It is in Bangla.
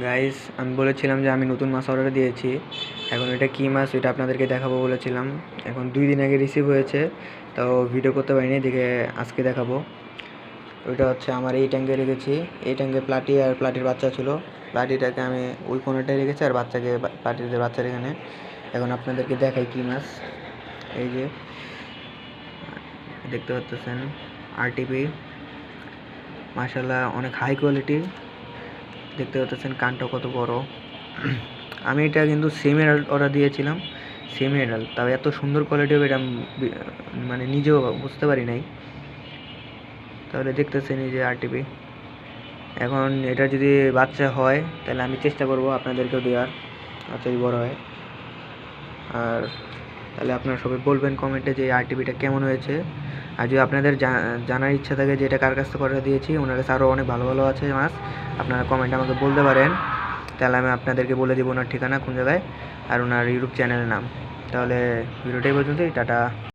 গাইস, আমি বলেছিলাম যে আমি নতুন মাছ অর্ডার দিয়েছি। এখন এটা কী মাছ এটা আপনাদেরকে দেখাবো বলেছিলাম। এখন 2 দিন আগে রিসিভ হয়েছে, তো ভিডিও করতে পারিনি, দেখে আজকে দেখাবো। ওইটা হচ্ছে আমার এই ট্যাঙ্কে রেখেছি। এই ট্যাঙ্কে প্লাটি আর প্লাটির বাচ্চা ছিল। প্লাটিটাকে আমি ওই কোণাটায় রেখেছি আর বাচ্চাকে প্লাটিদের বাচ্চার এখানে। এখন আপনাদেরকে দেখাই কী মাছ। এই যে দেখতে পাচ্ছেন আরটিপি, মাশাআল্লাহ অনেক হাই কোয়ালিটি। দেখতে পাচ্ছেন কানটা কত বড়। আমি এটা কিন্তু সেমি অ্যাডাল্ট অর্ডার দিয়েছিলাম, সেমি অ্যাডাল্ট, তাও এত সুন্দর কোয়ালিটি হবে এটা মানে নিজেও বুঝতে পারি নাই। তাহলে দেখতেছেন এই যে আরটিপি। এখন এটা যদি বাচ্চা হয় তাহলে আমি চেষ্টা করব আপনাদেরকেও দেওয়ার, বাচ্চা যদি বড় হয়। আর তাহলে আপনারা সবাই বলবেন কমেন্টে যে আরটিপিটা কেমন হয়েছে। আর যদি আপনাদের জানার ইচ্ছা থাকে যে এটা কার কাছ থেকে অর্ডার দিয়েছি, ওনার কাছে আরও অনেক ভালো ভালো আছে মাছ, আপনারা কমেন্টে আমাকে বলতে পারেন। তাহলে আমি আপনাদেরকে বলে দেবো ওনার ঠিকানা কোন জায়গায় আর ওনার ইউটিউব চ্যানেলের নাম। তাহলে ভিডিওটাই পর্যন্তই, টাটা।